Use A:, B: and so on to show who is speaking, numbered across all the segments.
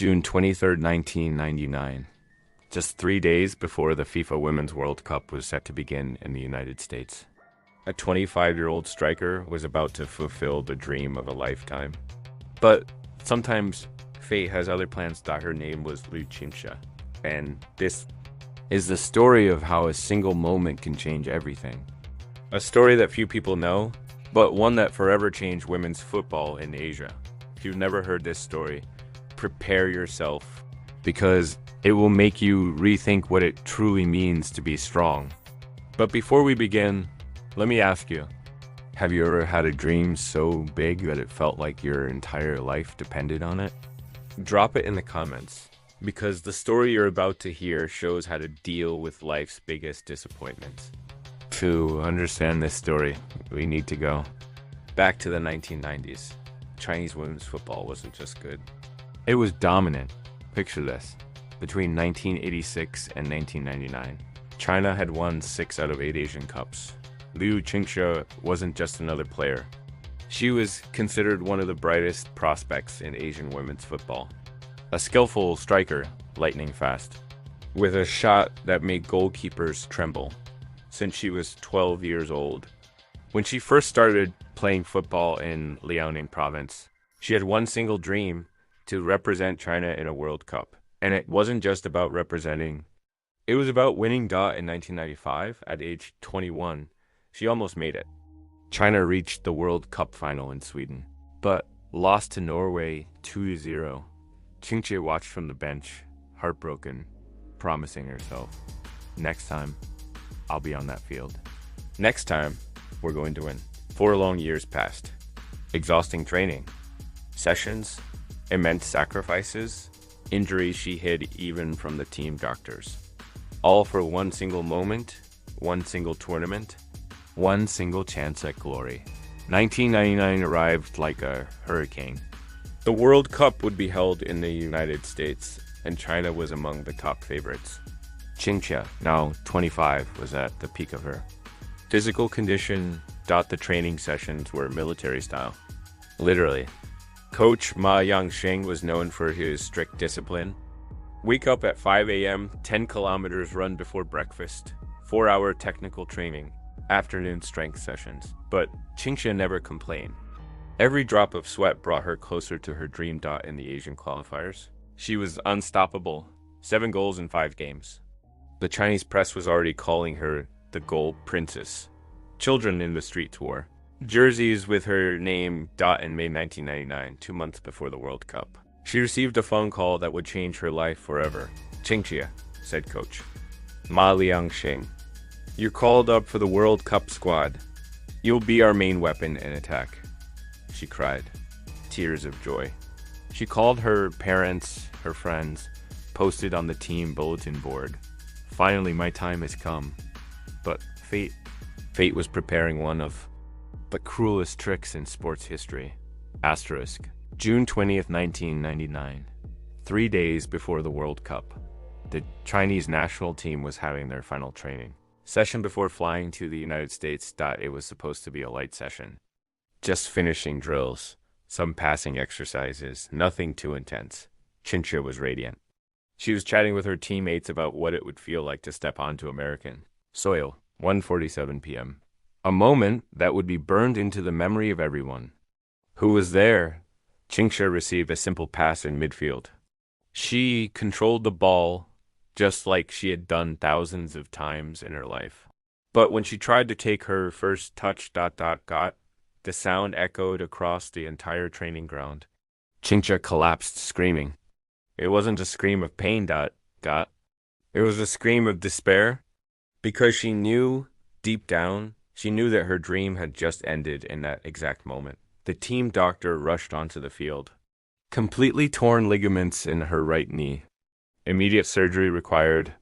A: June 23rd, 1999. Just 3 days before the FIFA Women's World Cup was set to begin in the United States. A 25-year-old striker was about to fulfill the dream of a lifetime. But sometimes fate has other plans. Her name was Liu Qingxia. And this is the story of how a single moment can change everything. A story that few people know, but one that forever changed women's football in Asia. If you've never heard this story, prepare yourself, because it will make you rethink what it truly means to be strong. But before we begin, let me ask you, have you ever had a dream so big that it felt like your entire life depended on it? Drop it in the comments, because the story you're about to hear shows how to deal with life's biggest disappointments. To understand this story, we need to go back to the 1990s. Chinese women's football wasn't just good. It was dominant. Picture this. Between 1986 and 1999, China had won 6 out of 8 Asian Cups. Liu Qingxia wasn't just another player. She was considered one of the brightest prospects in Asian women's football. A skillful striker, lightning fast, with a shot that made goalkeepers tremble. Since she was 12 years old. When she first started playing football in Liaoning province, she had one single dream: to represent China in a World Cup. And it wasn't just about representing. It was about winning in 1995 at age 21. She almost made it. China reached the World Cup final in Sweden, but lost to Norway 2-0. Qingxia watched from the bench, heartbroken, promising herself, next time, I'll be on that field. Next time, we're going to win. 4 long years passed. Exhausting training, sessions, immense sacrifices, injuries she hid even from the team doctors. All for one single moment, one single tournament, one single chance at glory. 1999 arrived like a hurricane. The World Cup would be held in the United States, and China was among the top favorites. Qingxia, now 25, was at the peak of her physical condition. The training sessions were military style. Literally. Coach Ma Yangxing was known for his strict discipline. Wake up at 5 a.m., 10 kilometers run before breakfast, 4-hour technical training, afternoon strength sessions. But Qingxia never complained. Every drop of sweat brought her closer to her dream. In the Asian qualifiers, she was unstoppable. 7 goals in 5 games. The Chinese press was already calling her the Goal Princess. Children in the streets wore jerseys with her name. In May 1999, 2 months before the World Cup, she received a phone call that would change her life forever. "Qingxia," said coach Ma Liangxing, "you're called up for the World Cup squad. You'll be our main weapon in attack." She cried, tears of joy. She called her parents, her friends, posted on the team bulletin board. Finally, my time has come. But fate was preparing one of the cruelest tricks in sports history. Asterisk. June 20th, 1999. 3 days before the World Cup, the Chinese national team was having their final training session before flying to the United States. It was supposed to be a light session. Just finishing drills, some passing exercises, nothing too intense. Qingxia was radiant. She was chatting with her teammates about what it would feel like to step onto American soil. 1:47 p.m. A moment that would be burned into the memory of everyone who was there. Qingxia received a simple pass in midfield. She controlled the ball just like she had done thousands of times in her life. But when she tried to take her first touch, the sound echoed across the entire training ground. Qingxia collapsed screaming. It wasn't a scream of pain. It was a scream of despair, because she knew, deep down, she knew that her dream had just ended in that exact moment. The team doctor rushed onto the field. Completely torn ligaments in her right knee. Immediate surgery required.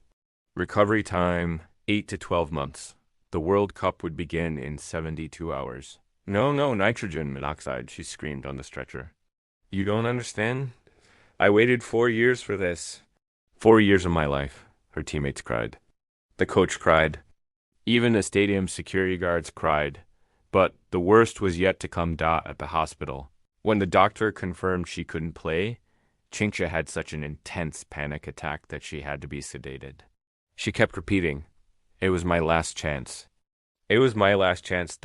A: Recovery time, 8 to 12 months. The World Cup would begin in 72 hours. No, nitrogen monoxide, she screamed on the stretcher. You don't understand? I waited 4 years for this. 4 years of my life, her teammates cried. The coach cried. Even the stadium security guards cried. But the worst was yet to come. At the hospital, when the doctor confirmed she couldn't play, Qingxia had such an intense panic attack that she had to be sedated. She kept repeating, "It was my last chance. It was my last chance, ...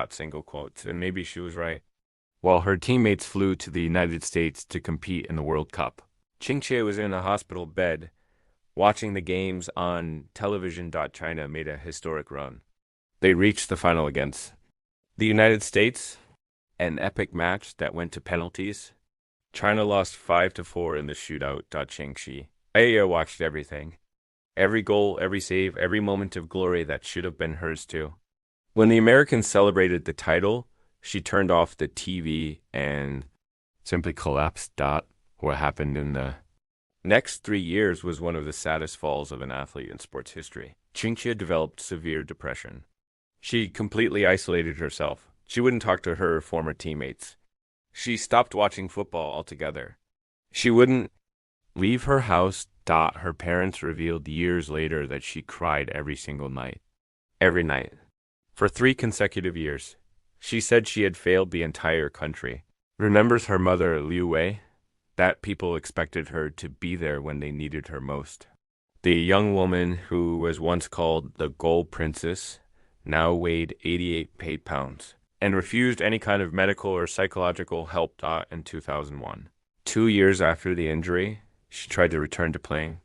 A: single quotes," and maybe she was right. While her teammates flew to the United States to compete in the World Cup, Qingxia was in a hospital bed, watching the games on television. China made a historic run. They reached the final against the United States, an epic match that went to penalties. China lost 5-4 in the shootout. Qingxia. I watched everything. Every goal, every save, every moment of glory that should have been hers too. When the Americans celebrated the title, she turned off the TV and simply collapsed. What happened in the next 3 years was one of the saddest falls of an athlete in sports history. Qingxia developed severe depression. She completely isolated herself. She wouldn't talk to her former teammates. She stopped watching football altogether. She wouldn't leave her house. Her parents revealed years later that she cried every single night. Every night. For 3 consecutive years. She said she had failed the entire country. Remembers her mother, Liu Wei, that people expected her to be there when they needed her most. The young woman who was once called the Gold Princess now weighed 88 pounds and refused any kind of medical or psychological help. In 2001. 2 years after the injury, she tried to return to playing.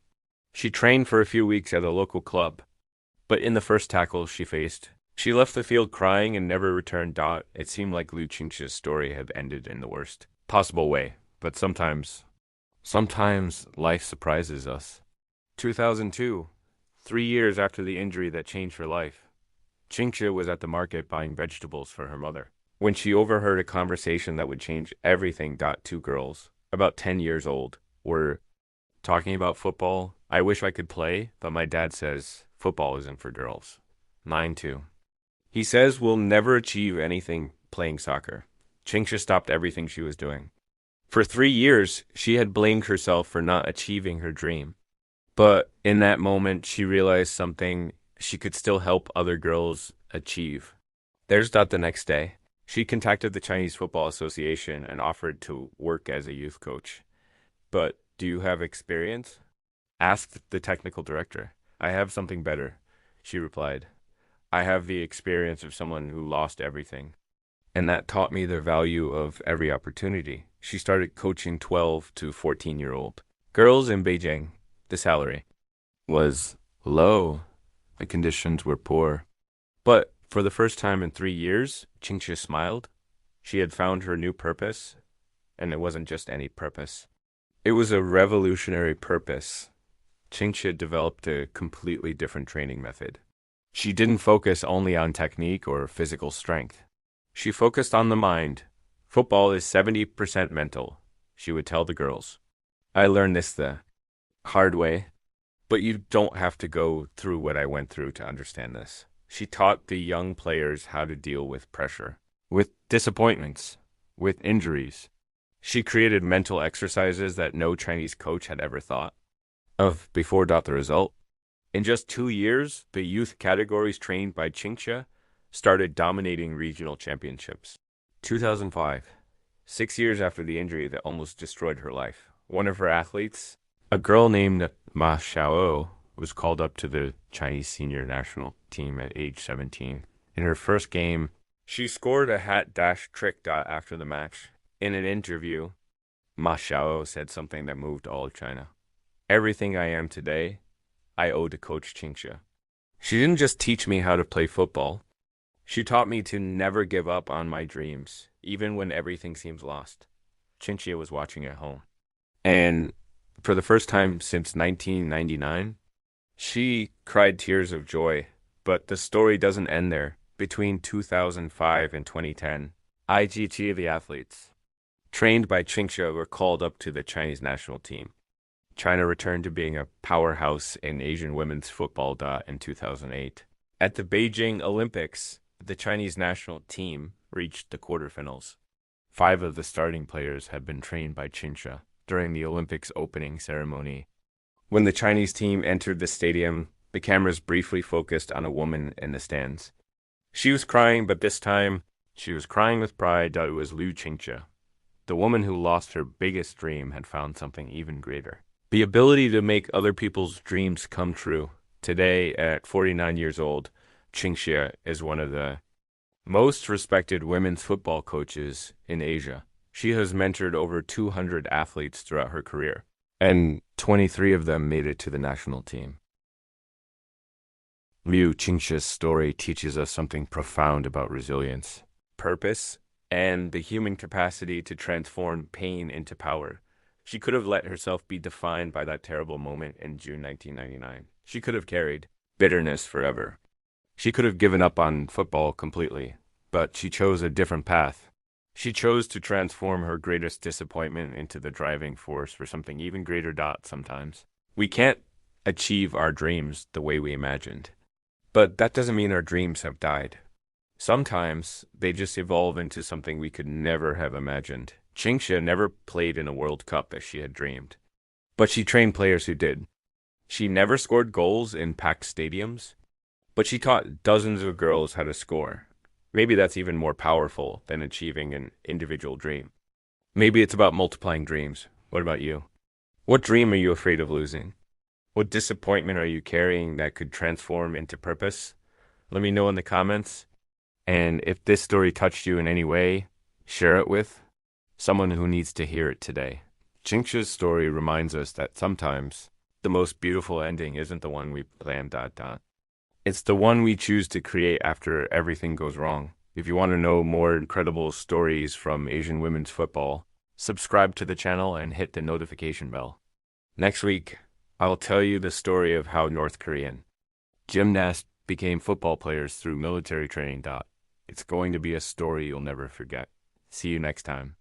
A: She trained for a few weeks at a local club, but in the first tackle she faced, she left the field crying and never returned. It seemed like Liu Qingxia's story had ended in the worst possible way, but sometimes life surprises us. 2002, 3 years after the injury that changed her life, Qingxia was at the market buying vegetables for her mother when she overheard a conversation that would change everything. 2 girls, about 10 years old, were talking about football. "I wish I could play, but my dad says football isn't for girls." 9-2. "He says we'll never achieve anything playing soccer." Qingxia stopped everything she was doing. For 3 years, she had blamed herself for not achieving her dream. But in that moment, she realized something she could still help other girls achieve. There's the next day. She contacted the Chinese Football Association and offered to work as a youth coach. "But do you have experience?" asked the technical director. "I have something better," she replied. "I have the experience of someone who lost everything. And that taught me the value of every opportunity." She started coaching 12 to 14-year-old girls in Beijing. The salary was low. The conditions were poor. But for the first time in 3 years, Qingxia smiled. She had found her new purpose, and it wasn't just any purpose. It was a revolutionary purpose. Qingxia developed a completely different training method. She didn't focus only on technique or physical strength. She focused on the mind. "Football is 70% mental," she would tell the girls. "I learned this the hard way, but you don't have to go through what I went through to understand this." She taught the young players how to deal with pressure, with disappointments, with injuries. She created mental exercises that no Chinese coach had ever thought of before. The result? In just 2 years, the youth categories trained by Qingxia started dominating regional championships. 2005, 6 years after the injury that almost destroyed her life, one of her athletes, a girl named Ma Xiao, was called up to the Chinese senior national team at age 17. In her first game, she scored a hat dash trick. After the match, in an interview, Ma Xiao said something that moved all of China. "Everything I am today, I owe to Coach Qingxia. She didn't just teach me how to play football. She taught me to never give up on my dreams, even when everything seems lost." Qingxia was watching at home. And for the first time since 1999, she cried tears of joy. But the story doesn't end there. Between 2005 and 2010, IGT, the athletes, trained by Qingxia, were called up to the Chinese national team. China returned to being a powerhouse in Asian women's football. In 2008. At the Beijing Olympics, the Chinese national team reached the quarterfinals. 5 of the starting players had been trained by Qingxia during the Olympics opening ceremony. When the Chinese team entered the stadium, the cameras briefly focused on a woman in the stands. She was crying, but this time, she was crying with pride. It was Liu Qingxia, the woman who lost her biggest dream had found something even greater. The ability to make other people's dreams come true. Today, at 49 years old, Qingxia is one of the most respected women's football coaches in Asia. She has mentored over 200 athletes throughout her career, and 23 of them made it to the national team. Liu Qingxia's story teaches us something profound about resilience, purpose, and the human capacity to transform pain into power. She could have let herself be defined by that terrible moment in June 1999. She could have carried bitterness forever. She could have given up on football completely, but she chose a different path. She chose to transform her greatest disappointment into the driving force for something even greater. Sometimes we can't achieve our dreams the way we imagined, but that doesn't mean our dreams have died. Sometimes they just evolve into something we could never have imagined. Qingxia never played in a World Cup as she had dreamed, but she trained players who did. She never scored goals in packed stadiums, but she taught dozens of girls how to score. Maybe that's even more powerful than achieving an individual dream. Maybe it's about multiplying dreams. What about you? What dream are you afraid of losing? What disappointment are you carrying that could transform into purpose? Let me know in the comments. And if this story touched you in any way, share it with someone who needs to hear it today. Qingxia's story reminds us that sometimes the most beautiful ending isn't the one we planned. It's the one we choose to create after everything goes wrong. If you want to know more incredible stories from Asian women's football, subscribe to the channel and hit the notification bell. Next week, I will tell you the story of how North Korean gymnasts became football players through military training. It's going to be a story you'll never forget. See you next time.